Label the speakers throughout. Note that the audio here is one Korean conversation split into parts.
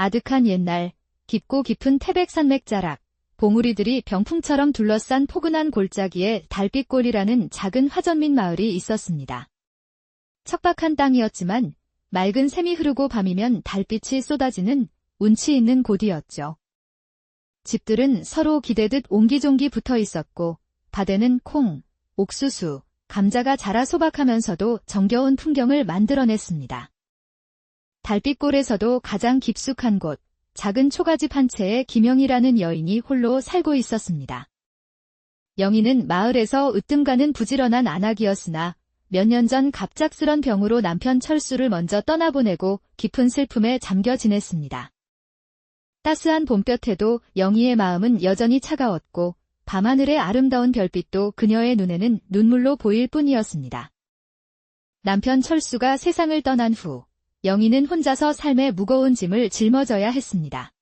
Speaker 1: 아득한 옛날, 깊고 깊은 태백산맥 자락, 봉우리들이 병풍처럼 둘러싼 포근한 골짜기에 달빛골이라는 작은 화전민 마을이 있었습니다. 척박한 땅이었지만 맑은 샘이 흐르고 밤이면 달빛이 쏟아지는 운치 있는 곳이었죠. 집들은 서로 기대듯 옹기종기 붙어 있었고 밭에는 콩, 옥수수, 감자가 자라 소박하면서도 정겨운 풍경을 만들어냈습니다. 달빛골에서도 가장 깊숙한 곳, 작은 초가집 한 채에 김영이라는 여인이 홀로 살고 있었습니다. 영희는 마을에서 으뜸가는 부지런한 안악이었으나 몇 년 전 갑작스런 병으로 남편 철수를 먼저 떠나보내고 깊은 슬픔에 잠겨 지냈습니다. 따스한 봄볕에도 영희의 마음은 여전히 차가웠고 밤하늘의 아름다운 별빛도 그녀의 눈에는 눈물로 보일 뿐이었습니다. 남편 철수가 세상을 떠난 후 영희는 혼자서 삶의 무거운 짐을 짊어져야 했습니다.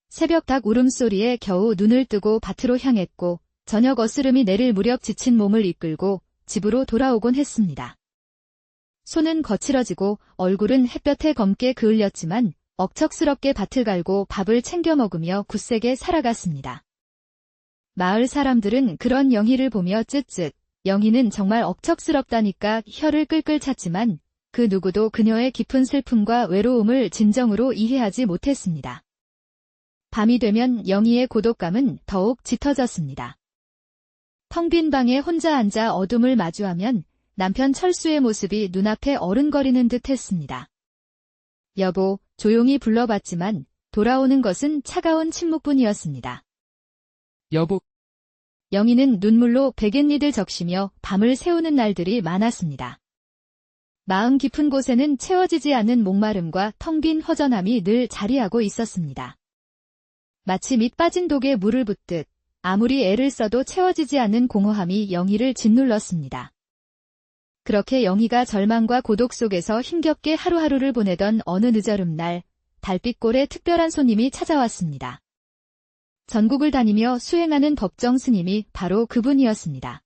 Speaker 1: 새벽 닭 울음소리에 겨우 눈을 뜨고 밭으로 향했고 저녁 어스름이 내릴 무렵 지친 몸을 이끌고 집으로 돌아오곤 했습니다. 손은 거칠어지고 얼굴은 햇볕에 검게 그을렸지만 억척스럽게 밭을 갈고 밥을 챙겨 먹으며 굳세게 살아갔습니다. 마을 사람들은 그런 영희를 보며 쯧쯧, 영희는 정말 억척스럽다니까 혀를 끌끌 찼지만 그 누구도 그녀의 깊은 슬픔과 외로움을 진정으로 이해하지 못했습니다. 밤이 되면 영희의 고독감은 더욱 짙어졌습니다. 텅 빈 방에 혼자 앉아 어둠을 마주하면 남편 철수의 모습이 눈앞에 어른거리는 듯 했습니다. 여보, 조용히 불러봤지만 돌아오는 것은 차가운 침묵뿐이었습니다.
Speaker 2: 여보.
Speaker 1: 영희는 눈물로 베갯니들 적시며 밤을 새우는 날들이 많았습니다. 마음 깊은 곳에는 채워지지 않는 목마름과 텅 빈 허전함이 늘 자리하고 있었습니다. 마치 밑 빠진 독에 물을 붓듯 아무리 애를 써도 채워지지 않는 공허함이 영희를 짓눌렀습니다. 그렇게 영희가 절망과 고독 속에서 힘겹게 하루하루를 보내던 어느 늦어름 날, 달빛골에 특별한 손님이 찾아왔습니다. 전국을 다니며 수행하는 법정 스님이 바로 그분이었습니다.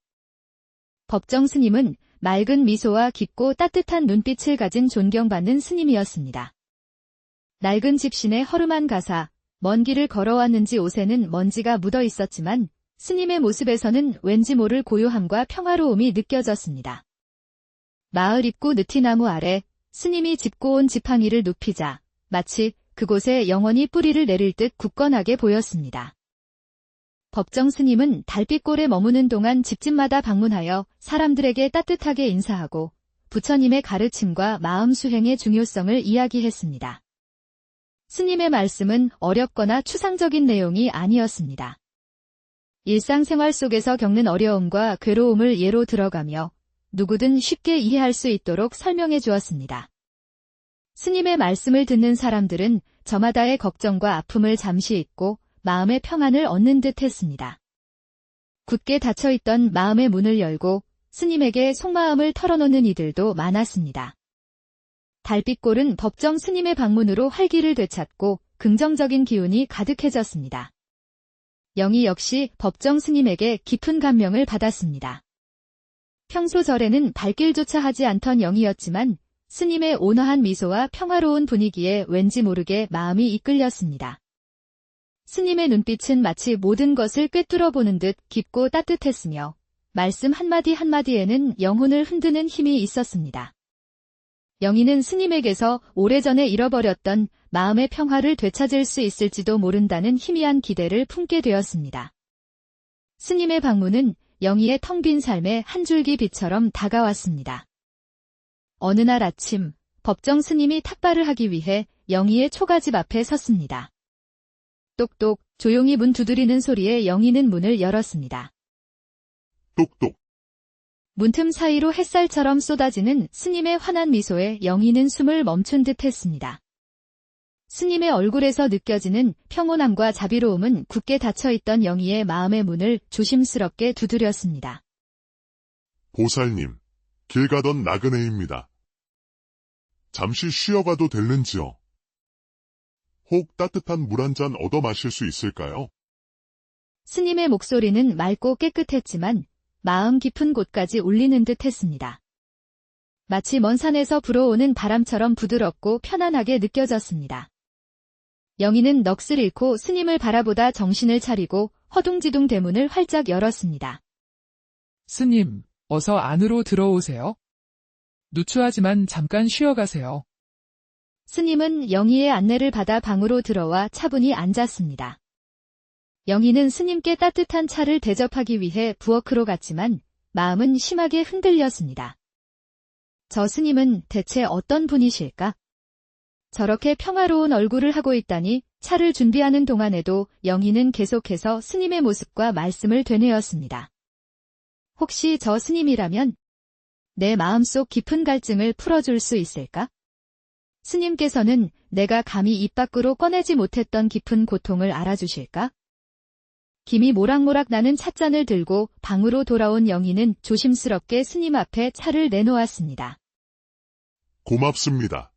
Speaker 1: 법정 스님은 맑은 미소와 깊고 따뜻한 눈빛을 가진 존경받는 스님이었습니다. 낡은 집신의 허름한 가사, 먼 길을 걸어왔는지 옷에는 먼지가 묻어 있었지만 스님의 모습에서는 왠지 모를 고요함과 평화로움이 느껴졌습니다. 마을 입구 느티나무 아래 스님이 짚고 온 지팡이를 눕히자 마치 그곳에 영원히 뿌리를 내릴 듯 굳건하게 보였습니다. 법정 스님은 달빛골에 머무는 동안 집집마다 방문하여 사람들에게 따뜻하게 인사하고 부처님의 가르침과 마음 수행의 중요성을 이야기했습니다. 스님의 말씀은 어렵거나 추상적인 내용이 아니었습니다. 일상생활 속에서 겪는 어려움과 괴로움을 예로 들어가며 누구든 쉽게 이해할 수 있도록 설명해 주었습니다. 스님의 말씀을 듣는 사람들은 저마다의 걱정과 아픔을 잠시 잊고 마음의 평안을 얻는 듯 했습니다. 굳게 닫혀있던 마음의 문을 열고 스님에게 속마음을 털어놓는 이들도 많았습니다. 달빛골은 법정 스님의 방문으로 활기를 되찾고 긍정적인 기운이 가득해졌습니다. 영희 역시 법정 스님에게 깊은 감명을 받았습니다. 평소 절에는 발길조차 하지 않던 영희였지만 스님의 온화한 미소와 평화로운 분위기에 왠지 모르게 마음이 이끌렸습니다. 스님의 눈빛은 마치 모든 것을 꿰뚫어 보는 듯 깊고 따뜻했으며 말씀 한마디 한마디에는 영혼을 흔드는 힘이 있었습니다. 영희는 스님에게서 오래전에 잃어버렸던 마음의 평화를 되찾을 수 있을지도 모른다는 희미한 기대를 품게 되었습니다. 스님의 방문은 영희의 텅 빈 삶의 한 줄기 빛처럼 다가왔습니다. 어느 날 아침, 법정 스님이 탁발을 하기 위해 영희의 초가집 앞에 섰습니다. 똑똑, 조용히 문 두드리는 소리에 영희는 문을 열었습니다.
Speaker 2: 똑똑.
Speaker 1: 문틈 사이로 햇살처럼 쏟아지는 스님의 환한 미소에 영희는 숨을 멈춘 듯 했습니다. 스님의 얼굴에서 느껴지는 평온함과 자비로움은 굳게 닫혀있던 영희의 마음의 문을 조심스럽게 두드렸습니다.
Speaker 2: 보살님, 길 가던 나그네입니다. 잠시 쉬어가도 될는지요? 혹 따뜻한 물 한 잔 얻어 마실 수 있을까요?
Speaker 1: 스님의 목소리는 맑고 깨끗했지만 마음 깊은 곳까지 울리는 듯 했습니다. 마치 먼 산에서 불어오는 바람처럼 부드럽고 편안하게 느껴졌습니다. 영희는 넋을 잃고 스님을 바라보다 정신을 차리고 허둥지둥 대문을 활짝 열었습니다.
Speaker 3: 스님, 어서 안으로 들어오세요. 누추하지만 잠깐 쉬어가세요.
Speaker 1: 스님은 영희의 안내를 받아 방으로 들어와 차분히 앉았습니다. 영희는 스님께 따뜻한 차를 대접하기 위해 부엌으로 갔지만 마음은 심하게 흔들렸습니다. 저 스님은 대체 어떤 분이실까? 저렇게 평화로운 얼굴을 하고 있다니. 차를 준비하는 동안에도 영희는 계속해서 스님의 모습과 말씀을 되뇌었습니다. 혹시 저 스님이라면 내 마음속 깊은 갈증을 풀어줄 수 있을까? 스님께서는 내가 감히 입 밖으로 꺼내지 못했던 깊은 고통을 알아주실까? 김이 모락모락 나는 찻잔을 들고 방으로 돌아온 영희는 조심스럽게 스님 앞에 차를 내놓았습니다.
Speaker 2: 고맙습니다.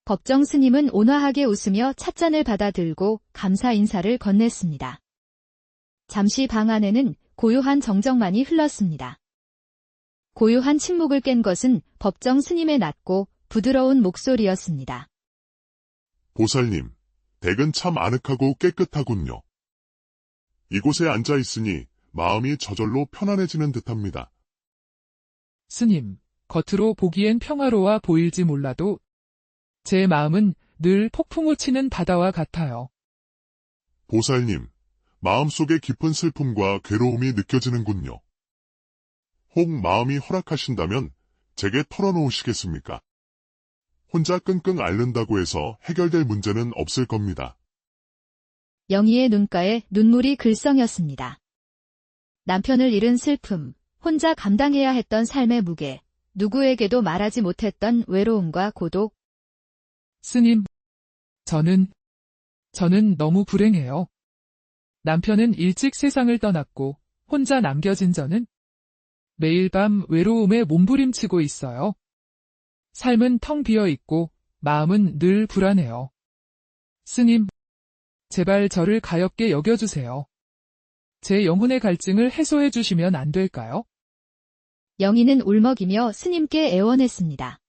Speaker 1: 법정 스님은 온화하게 웃으며 찻잔을 받아 들고 감사 인사를 건넸습니다. 잠시 방 안에는 고요한 정적만이 흘렀습니다. 고요한 침묵을 깬 것은 법정 스님의 낮고 부드러운 목소리였습니다.
Speaker 2: 보살님, 댁은 참 아늑하고 깨끗하군요. 이곳에 앉아 있으니 마음이 저절로 편안해지는 듯합니다.
Speaker 3: 스님, 겉으로 보기엔 평화로워 보일지 몰라도 제 마음은 늘 폭풍우 치는 바다와 같아요.
Speaker 2: 보살님, 마음속에 깊은 슬픔과 괴로움이 느껴지는군요. 혹 마음이 허락하신다면 제게 털어놓으시겠습니까? 혼자 끙끙 앓는다고 해서 해결될 문제는 없을 겁니다.
Speaker 1: 영희의 눈가에 눈물이 글썽였습니다. 남편을 잃은 슬픔, 혼자 감당해야 했던 삶의 무게, 누구에게도 말하지 못했던 외로움과 고독.
Speaker 3: 스님, 저는 너무 불행해요. 남편은 일찍 세상을 떠났고 혼자 남겨진 저는 매일 밤 외로움에 몸부림치고 있어요. 삶은 텅 비어 있고 마음은 늘 불안해요. 스님, 제발 저를 가엾게 여겨주세요. 제 영혼의 갈증을 해소해 주시면 안 될까요?
Speaker 1: 영희는 울먹이며 스님께 애원했습니다.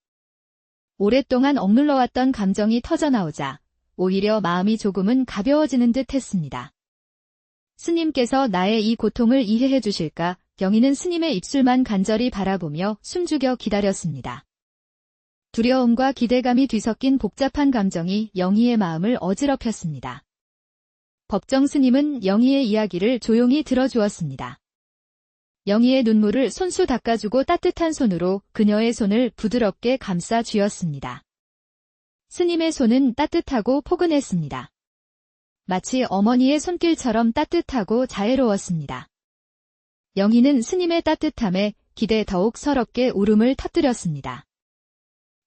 Speaker 1: 오랫동안 억눌러왔던 감정이 터져나오자 오히려 마음이 조금은 가벼워지는 듯 했습니다. 스님께서 나의 이 고통을 이해해 주실까? 영희는 스님의 입술만 간절히 바라보며 숨죽여 기다렸습니다. 두려움과 기대감이 뒤섞인 복잡한 감정이 영희의 마음을 어지럽혔습니다. 법정 스님은 영희의 이야기를 조용히 들어주었습니다. 영희의 눈물을 손수 닦아주고 따뜻한 손으로 그녀의 손을 부드럽게 감싸 쥐었습니다. 스님의 손은 따뜻하고 포근했습니다. 마치 어머니의 손길처럼 따뜻하고 자애로웠습니다. 영희는 스님의 따뜻함에 기대 더욱 서럽게 울음을 터뜨렸습니다.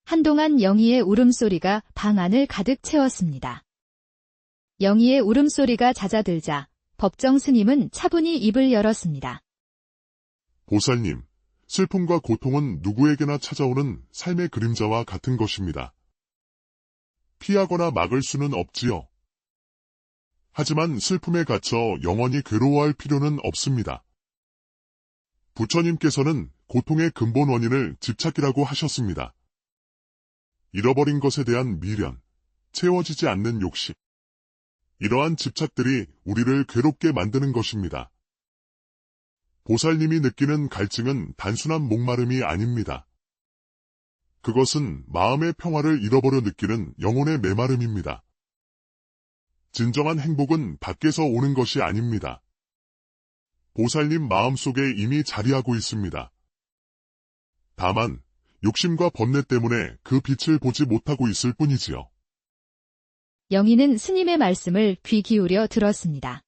Speaker 1: 한동안 영희의 울음소리가 방 안을 가득 채웠습니다. 영희의 울음소리가 잦아들자 법정 스님은 차분히 입을 열었습니다.
Speaker 2: 보살님, 슬픔과 고통은 누구에게나 찾아오는 삶의 그림자와 같은 것입니다. 피하거나 막을 수는 없지요. 하지만 슬픔에 갇혀 영원히 괴로워할 필요는 없습니다. 부처님께서는 고통의 근본 원인을 집착이라고 하셨습니다. 잃어버린 것에 대한 미련, 채워지지 않는 욕심. 이러한 집착들이 우리를 괴롭게 만드는 것입니다. 보살님이 느끼는 갈증은 단순한 목마름이 아닙니다. 그것은 마음의 평화를 잃어버려 느끼는 영혼의 메마름입니다. 진정한 행복은 밖에서 오는 것이 아닙니다. 보살님 마음속에 이미 자리하고 있습니다. 다만 욕심과 번뇌 때문에 그 빛을 보지 못하고 있을 뿐이지요.
Speaker 1: 영희는 스님의 말씀을 귀 기울여 들었습니다.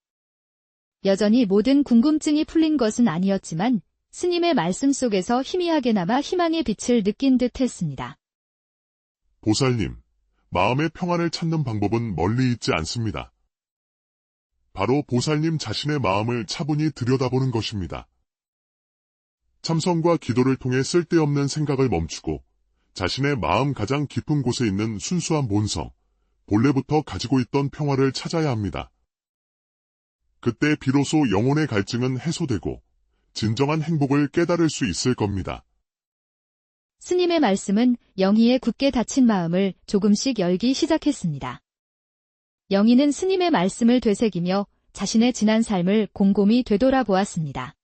Speaker 1: 여전히 모든 궁금증이 풀린 것은 아니었지만 스님의 말씀 속에서 희미하게나마 희망의 빛을 느낀 듯 했습니다.
Speaker 2: 보살님, 마음의 평안을 찾는 방법은 멀리 있지 않습니다. 바로 보살님 자신의 마음을 차분히 들여다보는 것입니다. 참선과 기도를 통해 쓸데없는 생각을 멈추고 자신의 마음 가장 깊은 곳에 있는 순수한 본성, 본래부터 가지고 있던 평화를 찾아야 합니다. 그때 비로소 영혼의 갈증은 해소되고 진정한 행복을 깨달을 수 있을 겁니다.
Speaker 1: 스님의 말씀은 영희의 굳게 닫힌 마음을 조금씩 열기 시작했습니다. 영희는 스님의 말씀을 되새기며 자신의 지난 삶을 곰곰이 되돌아보았습니다.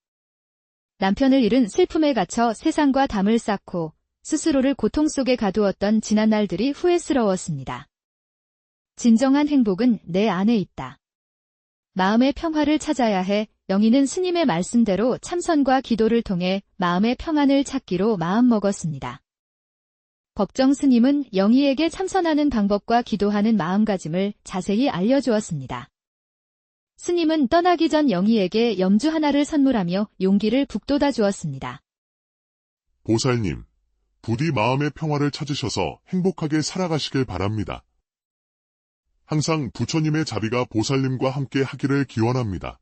Speaker 1: 남편을 잃은 슬픔에 갇혀 세상과 담을 쌓고 스스로를 고통 속에 가두었던 지난 날들이 후회스러웠습니다. 진정한 행복은 내 안에 있다. 마음의 평화를 찾아야 해. 영희는 스님의 말씀대로 참선과 기도를 통해 마음의 평안을 찾기로 마음먹었습니다. 법정 스님은 영희에게 참선하는 방법과 기도하는 마음가짐을 자세히 알려주었습니다. 스님은 떠나기 전 영희에게 염주 하나를 선물하며 용기를 북돋아 주었습니다.
Speaker 2: 보살님, 부디 마음의 평화를 찾으셔서 행복하게 살아가시길 바랍니다. 항상 부처님의 자비가 보살님과 함께 하기를 기원합니다.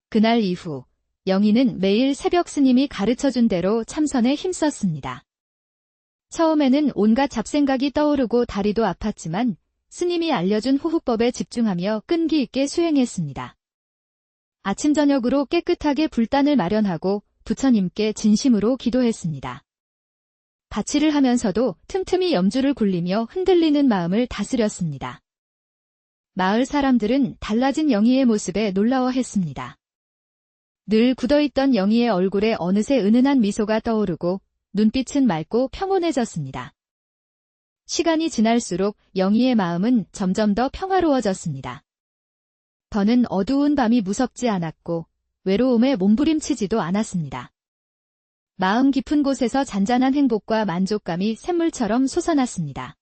Speaker 1: 그날 이후 영희는 매일 새벽 스님이 가르쳐준 대로 참선에 힘썼습니다. 처음에는 온갖 잡생각이 떠오르고 다리도 아팠지만 스님이 알려준 호흡법에 집중하며 끈기 있게 수행했습니다. 아침 저녁으로 깨끗하게 불단을 마련하고 부처님께 진심으로 기도했습니다. 바치를 하면서도 틈틈이 염주를 굴리며 흔들리는 마음을 다스렸습니다. 마을 사람들은 달라진 영희의 모습에 놀라워했습니다. 늘 굳어있던 영희의 얼굴에 어느새 은은한 미소가 떠오르고 눈빛은 맑고 평온해졌습니다. 시간이 지날수록 영희의 마음은 점점 더 평화로워졌습니다. 더는 어두운 밤이 무섭지 않았고 외로움에 몸부림치지도 않았습니다. 마음 깊은 곳에서 잔잔한 행복과 만족감이 샘물처럼 솟아났습니다.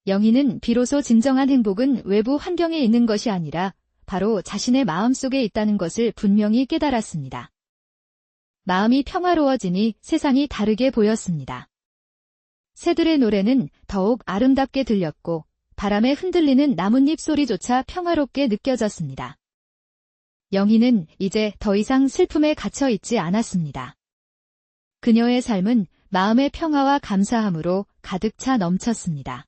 Speaker 1: 영희는 비로소 진정한 행복은 외부 환경에 있는 것이 아니라 바로 자신의 마음속에 있다는 것을 분명히 깨달았습니다. 마음이 평화로워지니 세상이 다르게 보였습니다. 새들의 노래는 더욱 아름답게 들렸고 바람에 흔들리는 나뭇잎 소리조차 평화롭게 느껴졌습니다. 영희는 이제 더 이상 슬픔에 갇혀 있지 않았습니다. 그녀의 삶은 마음의 평화와 감사함으로 가득 차 넘쳤습니다.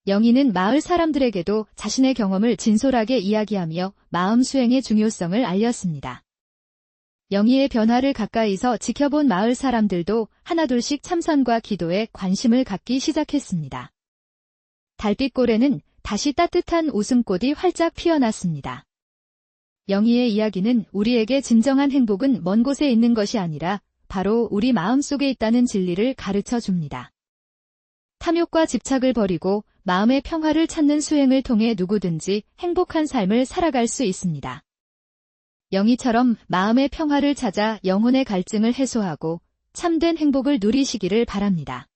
Speaker 1: 영희는 마을 사람들에게도 자신의 경험을 진솔하게 이야기하며 마음 수행의 중요성을 알렸습니다. 영희의 변화를 가까이서 지켜본 마을 사람들도 하나둘씩 참선과 기도에 관심을 갖기 시작했습니다. 달빛골에는 다시 따뜻한 웃음꽃이 활짝 피어났습니다. 영희의 이야기는 우리에게 진정한 행복은 먼 곳에 있는 것이 아니라 바로 우리 마음속에 있다는 진리를 가르쳐 줍니다. 탐욕과 집착을 버리고 마음의 평화를 찾는 수행을 통해 누구든지 행복한 삶을 살아갈 수 있습니다. 영희처럼 마음의 평화를 찾아 영혼의 갈증을 해소하고 참된 행복을 누리시기를 바랍니다.